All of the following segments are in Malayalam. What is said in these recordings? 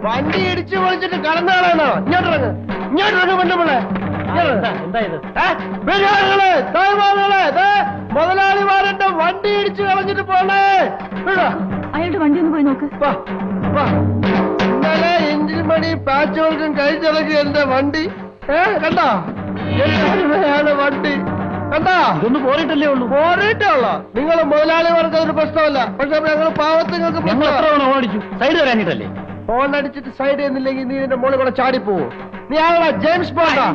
വണ്ടി ഇടിച്ചു പൊളിച്ചിട്ട് കടന്നാളാണോ? ഇങ്ങോട്ടിറങ്ങ് പെണ്ണുമ്പിളെ. മുതലാളിമാരുടെ വണ്ടി ഇടിച്ചു കളഞ്ഞിട്ട് പോണേ. അയാളുടെ വണ്ടി ഒന്ന് പോയി നോക്ക്. ഇന്നലെ എഞ്ചിൻ പണി പാച്ച് വർക്കും കഴിച്ചിറക്കി എന്റെ വണ്ടി. കണ്ടോ അയാള് വണ്ടി കണ്ടാ? ഇതൊന്നും പോറിയിട്ടല്ലേ ഉള്ളൂ. പോറിയിട്ടേ ഉള്ളൂ. നിങ്ങൾ മുതലാളിമാർക്ക് അതൊരു പ്രശ്നമല്ല. പക്ഷെ ഞങ്ങൾ പാവത്തുങ്ങൾക്ക് ഓടിച്ചു. സൈഡ് തരാഞ്ഞിട്ടല്ലേ? ഫോൺ അടിച്ചിട്ട് സൈഡ് ചെയ്യുന്നില്ലെങ്കിൽ നീ നിന്റെ മോളിൽ കൂടെ ചാടിപ്പോവും. നീ ആളാ ജെയിംസ് ബോണ്ടാ?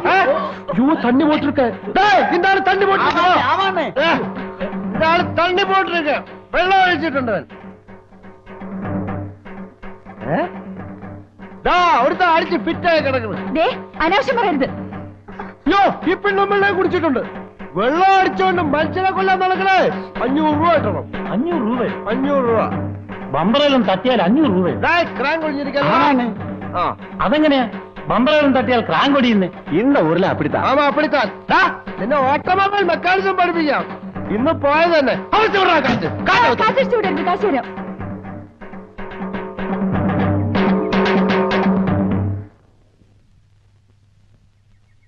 തണ്ണി പോട്ടിരിക്ക. ഇതാണ് തണ്ണി പോട്ടിരിക്ക. ഇതാണ് തണ്ണി പോട്ടിരിക്ക. വെള്ളം ഒഴിച്ചിട്ടുണ്ട്. അവിടുത്തെ അടിച്ച് ഫിറ്റായി കിടക്കുന്നത്. അനാവശ്യം പറയരുത്. യോ ഈ പെണ്ണുമ്പിള്ളെ കുടിച്ചിട്ടുണ്ട്. വെള്ളം അടിച്ചോണ്ട് മനുഷ്യനെ കൊല്ലാൻ നടക്കണേ. 500 രൂപ കിട്ടണം. 500 രൂപ. ബമ്പറയിലും തട്ടിയാൽ 500 രൂപ. ക്രാങ്ക് ഒഴിഞ്ഞിരിക്കാൻ. അതെങ്ങനെയാ ബമ്പറയിലും തട്ടിയാൽ ക്രാങ്ക് ഒടിയുന്നേ? ഇന്ന ഊരിലെ അപ്പിടിത്താ. ആമാ അപ്പിടിത്താൻ. നിന്നെ ഓട്ടോമൊബൈൽ മെക്കാനിസം പഠിപ്പിക്കാം. ഇന്ന് പോയത് തന്നെ. കാശ് തരാം.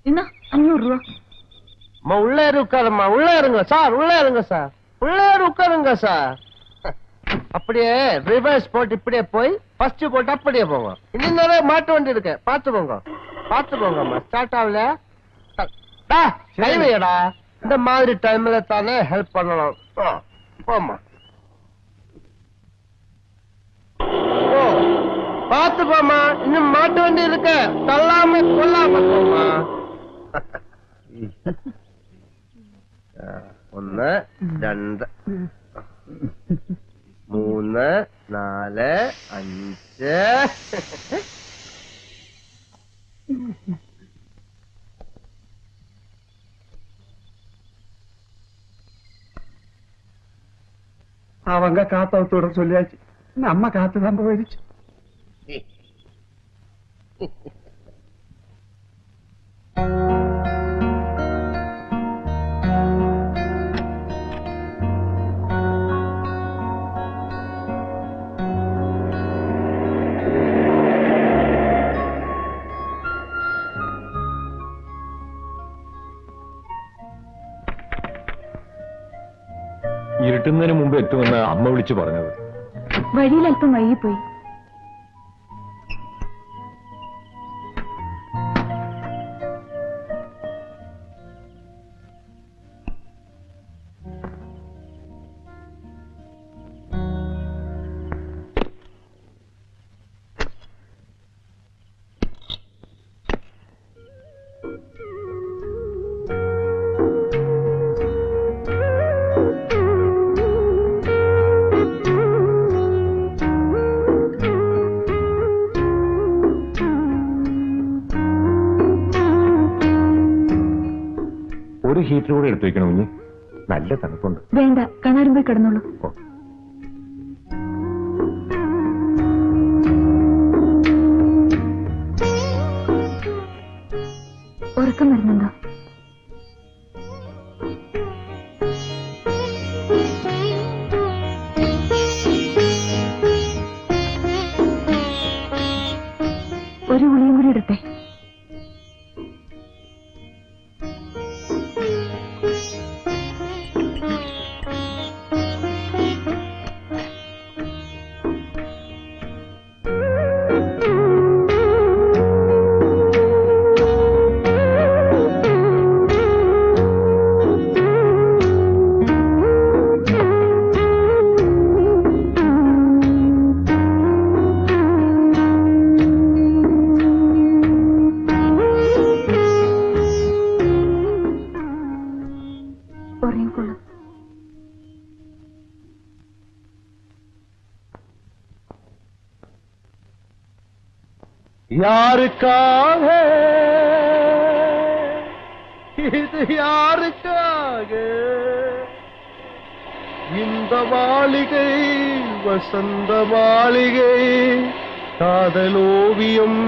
ഇന്ന 500 രൂപ. உள்ளே உட்காருமா. உள்ளே இருங்க சார். உள்ளே இருங்க சார். உள்ளே உட்காருங்க சார். அப்படியே ரிவர்ஸ் போட்டு இப்படியே போய் ஃபர்ஸ்ட் போட்டு அப்படியே போங்க. இன்னும் நிறைய மாட்டு வண்டி இருக்கு. பார்த்து போங்கம்மா. ஸ்டார்ட் ஆகல. கை வையடா. இந்த மாதிரி டைம்ல தானே ஹெல்ப் பண்ணணும். போம்மா. ஓ பார்த்து போமா. இன்னும் மாட்டு வண்டி இருக்கு. தள்ளாம கொல்லாம போமா. 1 2 3 4 5. அவங்க காத்தவத்தோட சொல்லியாச்சு. நம்ம காத்து தான் போயிடுச்சு. ഇരുട്ടുന്നതിന് മുമ്പ് എത്തുമെന്ന് അമ്മ വിളിച്ചു പറഞ്ഞത്. വഴിയിൽ അല്പം വൈകിപ്പോയി. ഒരു ഹീറ്റർ കൂടെ എടുത്തു വെക്കണം. കുഞ്ഞ് നല്ല തണുപ്പുണ്ട്. വേണ്ട, കണാരും പോയി കിടന്നോളൂ. ഉറക്കം വരുന്നുണ്ടോ? ഒരു ഗുളിയും കൂടി എടുത്തേ. யாருக்காக இது யாருக்காக இந்த மாளிகை வசந்த மாளிகை காதலோவியம்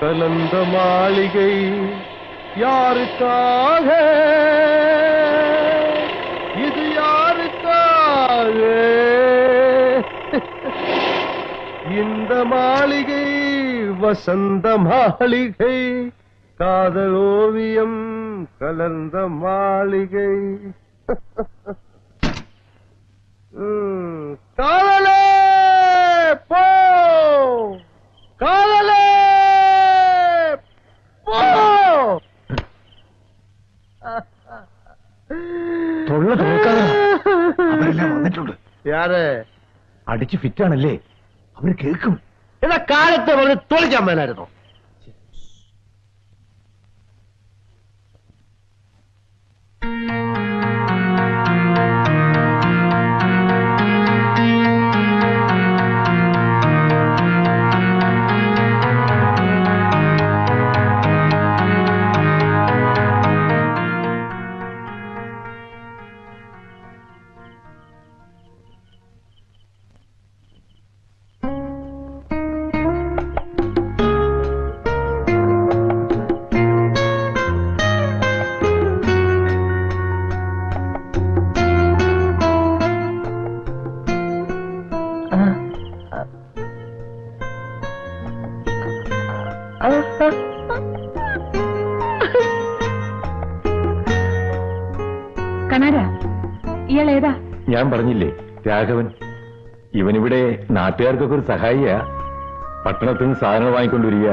கலந்த மாளிகை யாருக்காக இது யாருக்காக இந்த மாளிகை வசந்த மாளிகை காதல் ஓவியம் கலர்ந்த மாளிகை காதலே போ காதலே പോ തൊള്ള തുറക്കാതെ അവരെല്ലാം വന്നിട്ടുണ്ട്. യാര് അടിച്ച് ഫിറ്റാണല്ലേ, അവര് കേൾക്കും. എന്നാ കാലത്തെ പറഞ്ഞ് തൊളിക്കാൻ മേലായിരുന്നു. കണാര, ഇയാൾ ഏതാ? ഞാൻ പറഞ്ഞില്ലേ, രാഘവൻ. ഇവനിവിടെ നാട്ടുകാർക്കൊക്കെ ഒരു സഹായിയാ. പട്ടണത്തിൽ നിന്ന് സാധനങ്ങൾ വാങ്ങിക്കൊണ്ടുവരിക,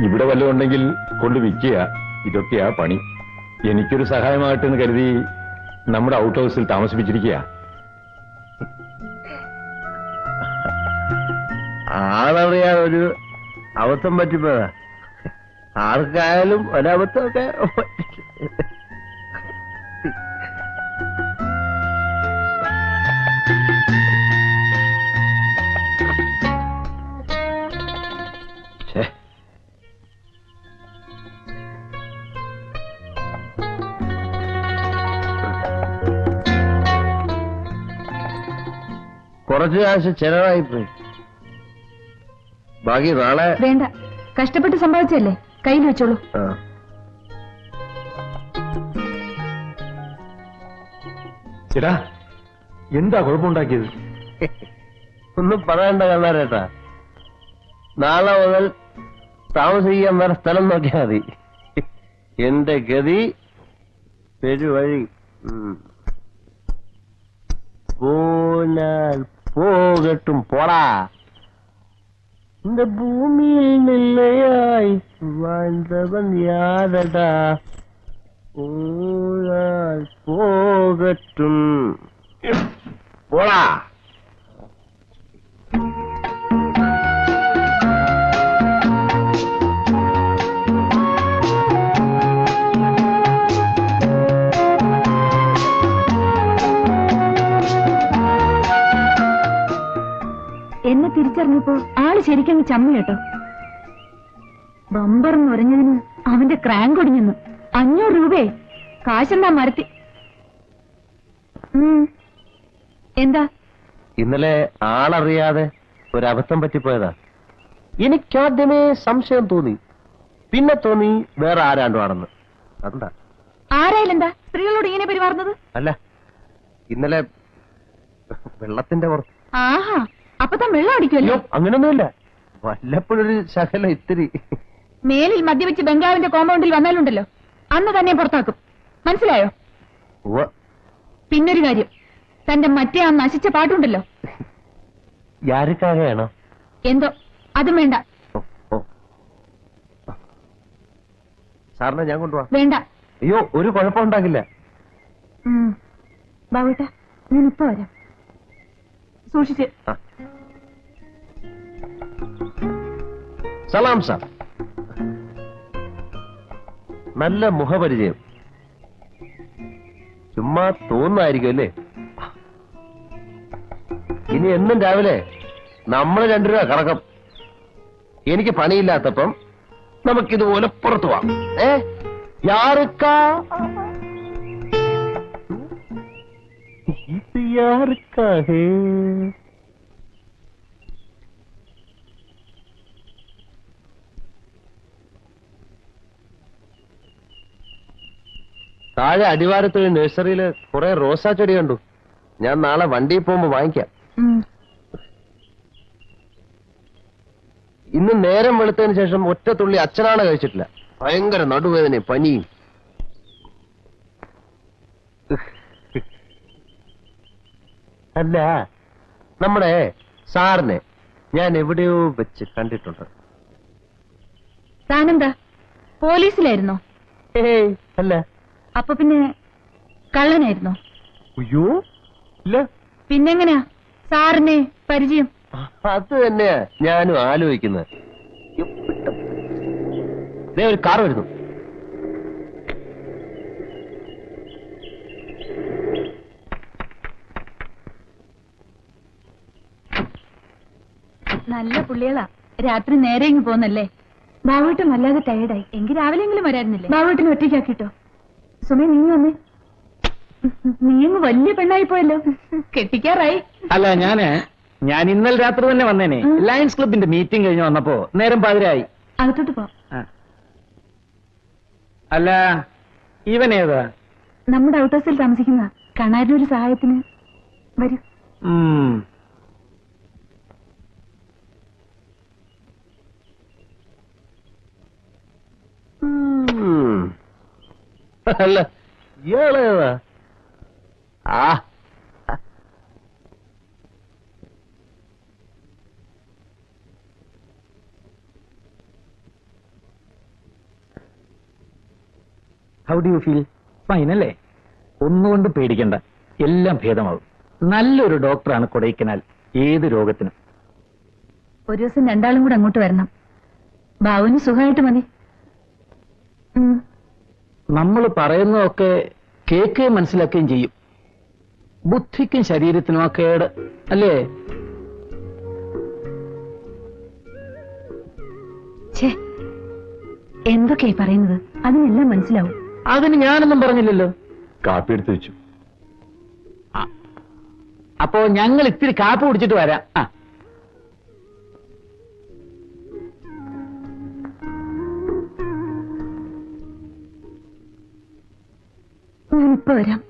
ഇവിടെ വല്ലതും ഉണ്ടെങ്കിൽ കൊണ്ട് വിൽക്കുക, ഇതൊക്കെയാ പണി. എനിക്കൊരു സഹായമാകട്ടെ എന്ന് കരുതി നമ്മുടെ ഔട്ട് ഹൗസിൽ താമസിപ്പിച്ചിരിക്കുക. ആളറിയാൻ ഒരു അബദ്ധം പറ്റിപ്പോയതാ. ആർക്കായാലും ഒരബദ്ധമൊക്കെ കുറച്ച് കാശ് ചെലവായിപ്പോയി. ബാക്കി നാളെ. വേണ്ട, കഷ്ടപ്പെട്ട് സമ്പാദിച്ചല്ലേ, കയ്യിൽ വെച്ചോളൂ. ചേട്ടാ, എന്താ കുഴപ്പമുണ്ടാക്കിയത്? ഒന്നും പറയണ്ട കണ്ണാരേട്ടാ. നാളെ മുതൽ താമസിക്കാൻ വേറെ സ്ഥലം നോക്കിയാൽ മതി. എന്റെ ഗതി പെരുവഴി. പോനാൽ പോകട്ടും, പോടാ. இந்த பூமியில் நிலையாய் வாழ்ந்தவன் யாரடா, போனால் போகட்டும், போடா. എന്നെ തിരിച്ചറിഞ്ഞപ്പോ ആള് ശരിക്കങ്ങ് ചമ്മ കേട്ടോ. ബമ്പർ എന്ന് പറഞ്ഞതിന് അവന്റെ ക്രാങ്ക് ഒടിഞ്ഞെന്ന്. 500 രൂപയെ കാശെന്നാ മരത്തി. എന്താ? ഇന്നലെ ആളറിയാതെ ഒരബദ്ധം പറ്റിപ്പോയതാ. എനിക്കാദ്യമേ സംശയം തോന്നി, പിന്നെ തോന്നി വേറെ ആരാണ്ടോ ആണെന്ന്. അതുണ്ടാ. ആരായാലെന്താ സ്ത്രീകളോട് ഇങ്ങനെ പെരുമാറുന്നത്? അല്ല, ഇന്നലെ വെള്ളത്തിന്റെ പുറത്ത്. ആഹാ, അപ്പൊ താൻ വെള്ളം അടിക്കുമല്ലോ. അങ്ങനൊന്നുമില്ല, വല്ലപ്പോഴൊരു ശകലം ഇത്തിരി. മേലിൽ മദ്യവെച്ച് ബംഗ്ലാവിന്റെ കോമ്പൗണ്ടിൽ വന്നാലുണ്ടല്ലോ, അന്ന് തന്നെ പുറത്താക്കും. മനസ്സിലായോ? പിന്നൊരു കാര്യം, തന്റെ മറ്റേ ആ നശിച്ച പാട്ടുണ്ടല്ലോ, യാരുക്കാകെയാണോ എന്തോ, അതും വേണ്ട. സാറിനെ ഞാൻ കൊണ്ടുപോവാ. വേണ്ട. അയ്യോ, ഒരു കുഴപ്പമുണ്ടാകില്ല. ബാബുട്ടാ, ഞാൻ ഇപ്പൊ വരാം. സൂക്ഷിച്ച്. സലാം സാർ. നല്ല മുഖപരിചയം. ചുമ്മാ തോന്നായിരിക്കും അല്ലേ? ഇനി എന്നും രാവിലെ നമ്മൾ 2 രൂപ കറക്കം. എനിക്ക് പണിയില്ലാത്തപ്പം നമുക്കിതുപോലെ പുറത്തു പോവാം. യാർക്കാ ഇത് യാർക്കാ ഹേ? താഴെ അടിവാരത്തൊരു നഴ്സറിയില് കുറെ റോസാ ചെടി കണ്ടു. ഞാൻ നാളെ വണ്ടിയിൽ പോകുമ്പോ വാങ്ങിക്കാം. ഇന്ന് നേരം വെളുത്തതിന് ശേഷം ഒറ്റ തുള്ളി അച്ഛനാണ് കഴിച്ചിട്ടില്ല. ഭയങ്കര നടുവേദനയും പനിയും. അല്ല, നമ്മുടെ സാറിനെ ഞാൻ എവിടെയോ വെച്ച് കണ്ടിട്ടുണ്ട്. താനെന്താ പോലീസിലായിരുന്നോ? ഏയ് അല്ല. അപ്പൊ പിന്നെ കള്ളനായിരുന്നോ? അയ്യോ ഇല്ല. പിന്നെങ്ങനെയാ സാറിനെ പരിചയം? അത് തന്നെയാ ഞാനും ആലോചിക്കുന്നത്. ദേ ഒരു കാർ വരുന്നു. നല്ല പുള്ളികളാ. രാത്രി നേരെ ഇങ്ങ് പോന്നല്ലേ? ബാവൂട്ടൻ വല്ലാതെ ടയർഡായി. എങ്കിൽ രാവിലെയെങ്കിലും വരായിരുന്നില്ലേ? ബാവൂട്ടിനെ ഒറ്റയ്ക്കാക്കിട്ടോ. സുമേ നീ വന്നേ. നീ അങ്ങ് വലിയ പെണ്ണായി പോയല്ലോ. കെട്ടിക്കാറായി. അല്ല, ഞാൻ ഇന്നലെ രാത്രി തന്നെ വന്നേനെ. ലയൺസ് ക്ലബിന്റെ മീറ്റിംഗ് കഴിഞ്ഞ് വന്നപ്പോ നേരം പാതിരായി. അകത്തോട്ട് പോ. അല്ല, ഇവനേതാ? നമ്മുടെ ഔട്ട് ഹൗസിൽ താമസിക്കുന്ന കണാരിനൊരു സഹായത്തിന് വരൂ. അല്ല, ഇയാളേതാ? ആ how do you feel? Fine അല്ലേ? ഒന്നുകൊണ്ട് പേടിക്കണ്ട, എല്ലാം ഭേദമാവും. നല്ലൊരു ഡോക്ടറാണ് കൊടൈക്കനാൽ ഏത് രോഗത്തിനും. ഒരു ദിവസം രണ്ടാളും കൂടെ അങ്ങോട്ട് വരണം. ബാവുവിന് സുഖമായിട്ട് മതി. നമ്മൾ പറയുന്നതൊക്കെ കേൾക്കുകയും മനസ്സിലാക്കുകയും ചെയ്യും. ബുദ്ധിക്കും ശരീരത്തിനും ആ കേട് അല്ലേ? എന്തൊക്കെയായി പറയുന്നത്? അതിനെല്ലാം മനസ്സിലാവും. അതിന് ഞാനൊന്നും പറഞ്ഞില്ലല്ലോ. കാപ്പി എടുത്ത് വെച്ചു. അപ്പോ ഞങ്ങൾ ഇത്തിരി കാപ്പി കുടിച്ചിട്ട് വരാം. ഞാനിപ്പോ വരാം.